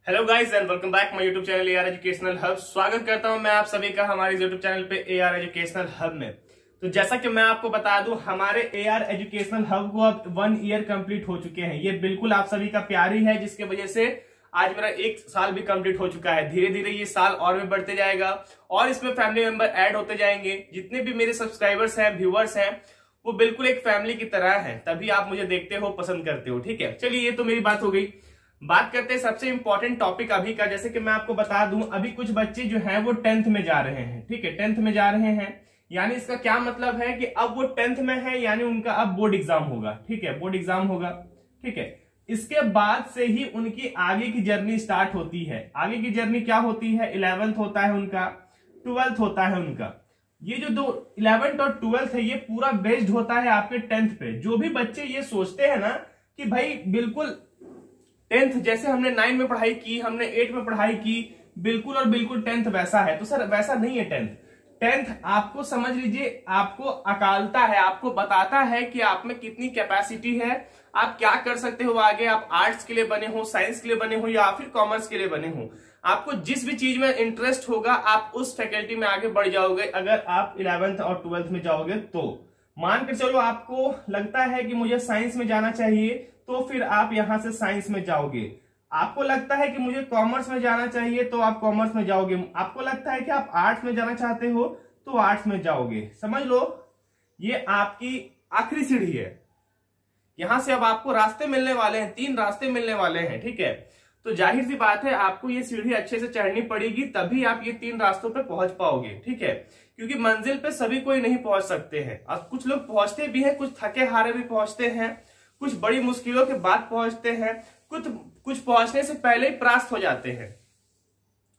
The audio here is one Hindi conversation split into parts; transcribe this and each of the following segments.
Hello guys and welcome back my YouTube channel AR educational hub. स्वागत करता हूं मैं आप सभी का हमारे यूट्यूब चैनल पे एआर एजुकेशनल हब में। तो जैसा कि मैं आपको बता दूं, हमारे एआर एजुकेशनल हब को अब 1 ईयर कंप्लीट हो चुके हैं। ये बिल्कुल आप सभी का प्यार ही है, जिसके वजह से आज मेरा 1 साल भी कंप्लीट हो चुका है। धीरे धीरे ये साल और भी बढ़ते जाएगा और इसमें फैमिली मेंबर ऐड होते जाएंगे। जितने भी मेरे सब्सक्राइबर्स हैं, व्यूअर्स हैं, वो बिल्कुल एक फैमिली की तरह है, तभी आप मुझे देखते हो, पसंद करते हो। ठीक है, चलिए ये तो मेरी बात हो गई। बात करते हैं सबसे इंपॉर्टेंट टॉपिक अभी का। जैसे कि मैं आपको बता दूं, अभी कुछ बच्चे जो हैं वो 10th में जा रहे हैं। ठीक है, 10th में जा रहे हैं, यानी इसका क्या मतलब है कि अब वो 10th में है, यानी उनका अब बोर्ड एग्जाम होगा। ठीक है, बोर्ड एग्जाम होगा। ठीक है, इसके बाद से ही उनकी आगे की जर्नी स्टार्ट होती है। आगे की जर्नी क्या होती है? 11th होता है उनका, 12th होता है उनका। ये जो दो 11th और 12th है, ये पूरा बेस्ड होता है आपके 10th पे। जो भी बच्चे ये सोचते हैं ना कि भाई बिल्कुल 10th जैसे हमने 9 में पढ़ाई की, हमने 8 में पढ़ाई की, बिल्कुल और बिल्कुल 10th वैसा है, तो सर वैसा नहीं है। 10th आपको समझ लीजिए, आपको अकालता है, आपको बताता है कि आप में कितनी कैपेसिटी है, आप क्या कर सकते हो आगे। आप आर्ट्स के लिए बने हो, साइंस के लिए बने हो या फिर कॉमर्स के लिए बने हो, आपको जिस भी चीज में इंटरेस्ट होगा आप उस फैकल्टी में आगे बढ़ जाओगे। अगर आप 11th और 12th में जाओगे तो मान कर चलो आपको लगता है कि मुझे साइंस में जाना चाहिए, तो फिर आप यहां से साइंस में जाओगे। आपको लगता है कि मुझे कॉमर्स में जाना चाहिए, तो आप कॉमर्स में जाओगे। आपको लगता है कि आप आर्ट्स में जाना चाहते हो, तो आर्ट्स में जाओगे। समझ लो, ये आपकी आखिरी सीढ़ी है। यहां से अब आपको रास्ते मिलने वाले हैं, 3 रास्ते मिलने वाले हैं। ठीक है, तो जाहिर सी बात है आपको ये सीढ़ी अच्छे से चढ़नी पड़ेगी, तभी आप ये 3 रास्तों पे पहुंच पाओगे। ठीक है, क्योंकि मंजिल पे सभी कोई नहीं पहुंच सकते हैं। और कुछ लोग पहुंचते भी हैं, कुछ थके हारे भी पहुंचते हैं, कुछ बड़ी मुश्किलों के बाद पहुंचते हैं, कुछ पहुंचने से पहले ही परास्त हो जाते हैं,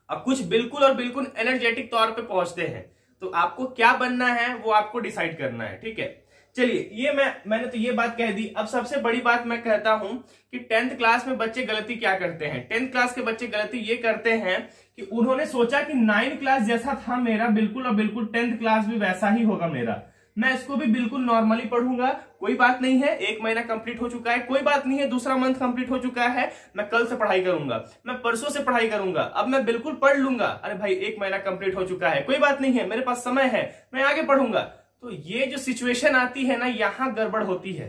और कुछ बिल्कुल और बिल्कुल एनर्जेटिक तौर पे पहुंचते हैं। तो आपको क्या बनना है वो आपको डिसाइड करना है। ठीक है, चलिए ये मैंने तो ये बात कह दी। अब सबसे बड़ी बात मैं कहता हूं कि 10th क्लास में बच्चे गलती क्या करते हैं। 10th क्लास के बच्चे गलती ये करते हैं कि उन्होंने सोचा कि 9th क्लास जैसा था मेरा, बिल्कुल और बिल्कुल 10th क्लास भी वैसा ही होगा मेरा, मैं इसको भी बिल्कुल नॉर्मली पढ़ूंगा। कोई बात नहीं है, 1 महीना कंप्लीट हो चुका है, कोई बात नहीं है, दूसरा मंथ कंप्लीट हो चुका है, मैं कल से पढ़ाई करूंगा, मैं परसों से पढ़ाई करूंगा, अब मैं बिल्कुल पढ़ लूंगा। अरे भाई 1 महीना कंप्लीट हो चुका है, कोई बात नहीं है, मेरे पास समय है, मैं आगे पढ़ूंगा। तो ये जो सिचुएशन आती है ना, यहां गड़बड़ होती है।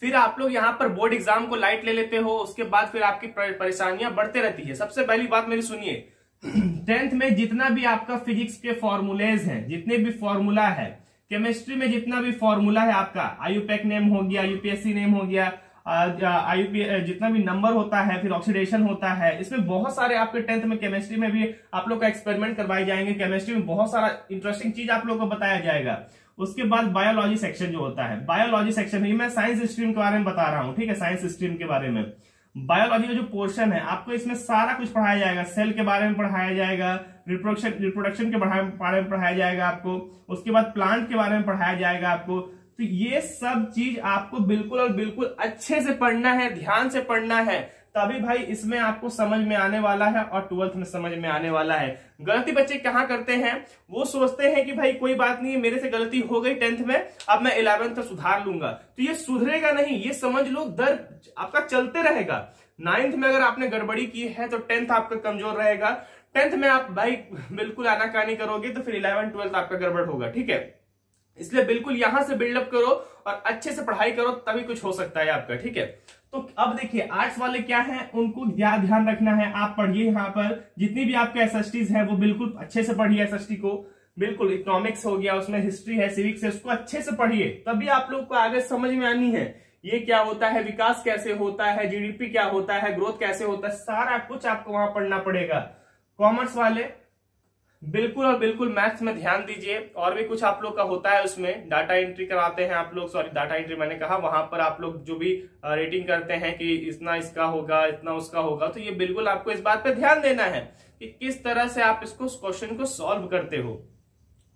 फिर आप लोग यहां पर बोर्ड एग्जाम को लाइट ले लेते हो, उसके बाद फिर आपकी परेशानियां बढ़ते रहती है। सबसे पहली बात मेरी सुनिए, 10th में जितना भी आपका फिजिक्स के फॉर्मूलेज हैं, जितने भी फॉर्मूला है, केमिस्ट्री में जितना भी फॉर्मूला है आपका, आईयूपैक नेम हो गया, यूपीएससी नेम हो गया, आईयूपी जितना भी नंबर होता है, फिर ऑक्सीडेशन होता है, इसमें बहुत सारे आपके 10th में केमिस्ट्री में भी आप लोग का एक्सपेरिमेंट करवाए जाएंगे। केमिस्ट्री में बहुत सारा इंटरेस्टिंग चीज आप लोग को बताया जाएगा। उसके बाद बायोलॉजी सेक्शन जो होता है, बायोलॉजी सेक्शन में मैं साइंस स्ट्रीम के बारे में बता रहा हूं। ठीक है, साइंस स्ट्रीम के बारे में बायोलॉजी का जो पोर्शन है, आपको इसमें सारा कुछ पढ़ाया जाएगा। सेल के बारे में पढ़ाया जाएगा, रिप्रोडक्शन के बारे में पढ़ाया जाएगा आपको, उसके बाद प्लांट के बारे में पढ़ाया जाएगा आपको। तो ये सब चीज आपको बिल्कुल और बिल्कुल अच्छे से पढ़ना है, ध्यान से पढ़ना है, तभी भाई इसमें आपको समझ में आने वाला है और 12th में समझ में आने वाला है। गलती बच्चे कहां करते हैं, वो सोचते हैं कि भाई कोई बात नहीं है, मेरे से गलती हो गई 10th में, अब मैं 11th तक सुधार लूंगा। तो ये सुधरेगा नहीं, ये समझ लो दर आपका चलते रहेगा। 9th में अगर आपने गड़बड़ी की है तो 10th आपका कमजोर रहेगा। 10th में आप भाई बिल्कुल आनाकानी करोगे तो फिर 11th 12th आपका गड़बड़ होगा। ठीक है, इसलिए बिल्कुल यहां से बिल्डअप करो और अच्छे से पढ़ाई करो, तभी कुछ हो सकता है आपका। ठीक है, तो अब देखिए आर्ट्स वाले क्या हैं, उनको ध्यान रखना है। आप पढ़िए, यहाँ पर जितनी भी आपके एसएसटीज है वो बिल्कुल अच्छे से पढ़िए। एसएसटी को बिल्कुल, इकोनॉमिक्स हो गया, उसमें हिस्ट्री है, सिविक्स है, उसको अच्छे से पढ़िए, तभी आप लोग को आगे समझ में आनी है ये क्या होता है, विकास कैसे होता है, जीडीपी क्या होता है, ग्रोथ कैसे होता है, सारा कुछ आपको वहां पढ़ना पड़ेगा। कॉमर्स वाले बिल्कुल और बिल्कुल मैथ्स में ध्यान दीजिए। और भी कुछ आप लोग का होता है, उसमें डाटा एंट्री कराते हैं आप लोग, सॉरी डाटा एंट्री मैंने कहा, वहां पर आप लोग जो भी रेटिंग करते हैं कि इतना इसका होगा, इतना उसका होगा, तो ये बिल्कुल आपको इस बात पे ध्यान देना है कि किस तरह से आप इसको क्वेश्चन को सॉल्व करते हो।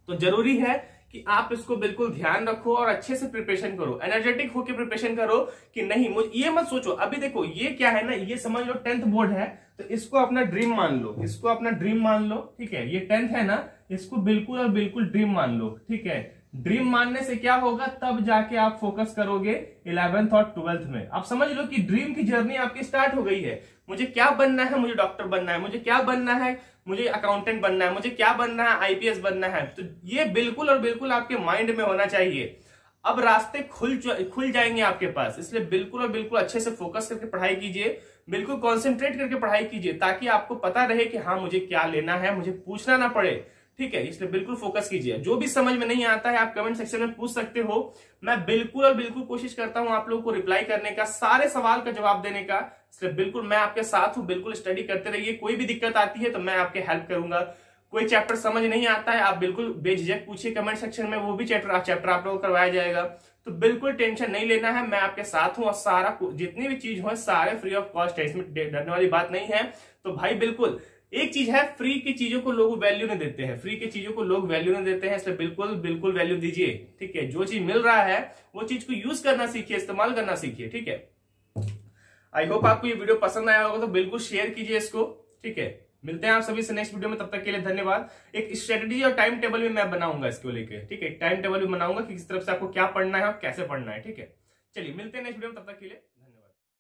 तो जरूरी है कि आप इसको बिल्कुल ध्यान रखो और अच्छे से प्रिपरेशन करो, एनर्जेटिक होकर प्रिपरेशन करो कि नहीं मुझे ये मत सोचो। अभी देखो ये क्या है ना, ये समझ लो 10th बोर्ड है, तो इसको अपना ड्रीम मान लो, इसको अपना ड्रीम मान लो। ठीक है, ये 10th है ना, इसको बिल्कुल और बिल्कुल ड्रीम मान लो। ठीक है, ड्रीम मानने से क्या होगा, तब जाके आप फोकस करोगे 11th और 12th में। आप समझ लो कि ड्रीम की जर्नी आपकी स्टार्ट हो गई है। मुझे क्या बनना है, मुझे डॉक्टर बनना है, मुझे क्या बनना है, मुझे अकाउंटेंट बनना है, मुझे क्या बनना है, आईपीएस बनना है। तो ये बिल्कुल और बिल्कुल आपके माइंड में होना चाहिए। अब रास्ते खुल जाएंगे आपके पास, इसलिए बिल्कुल और बिल्कुल अच्छे से फोकस करके पढ़ाई कीजिए, बिल्कुल कॉन्सेंट्रेट करके पढ़ाई कीजिए, ताकि आपको पता रहे कि हाँ मुझे क्या लेना है, मुझे पूछना ना पड़े। ठीक है, इसलिए बिल्कुल फोकस कीजिए। जो भी समझ में नहीं आता है आप कमेंट सेक्शन में पूछ सकते हो। मैं बिल्कुल और बिल्कुल कोशिश करता हूं आप लोगों को रिप्लाई करने का, सारे सवाल का जवाब देने का। इसलिए बिल्कुल मैं आपके साथ हूं, बिल्कुल स्टडी करते रहिए। कोई भी दिक्कत आती है तो मैं आपके हेल्प करूंगा। कोई चैप्टर समझ नहीं आता है आप बिल्कुल बेझिझक पूछिए कमेंट सेक्शन में, वो भी चैप्टर आप लोगों को करवाया जाएगा। तो बिल्कुल टेंशन नहीं लेना है, मैं आपके साथ हूं और सारा जितनी भी चीज हो सारे फ्री ऑफ कॉस्ट है, इसमें डरने वाली बात नहीं है। तो भाई बिल्कुल एक चीज है, फ्री की चीजों को लोग वैल्यू नहीं देते हैं, फ्री की चीजों को लोग वैल्यू नहीं देते हैं, इसलिए बिल्कुल बिल्कुल वैल्यू दीजिए। ठीक है, जो चीज मिल रहा है वो चीज को यूज करना सीखिए, इस्तेमाल करना सीखिए। ठीक है, आई होप आपको ये वीडियो पसंद आया होगा, तो बिल्कुल शेयर कीजिए इसको। ठीक है, मिलते हैं आप सभी से नेक्स्ट वीडियो में, तब तक के लिए धन्यवाद। एक स्ट्रेटेजी और टाइम टेबल भी मैं बनाऊंगा इसको लेके। ठीक है, टाइम टेबल भी बनाऊंगा कि किस तरफ से आपको क्या पढ़ना है और कैसे पढ़ना है। ठीक है, चलिए मिलते हैं नेक्स्ट वीडियो में, तब तक के लिए।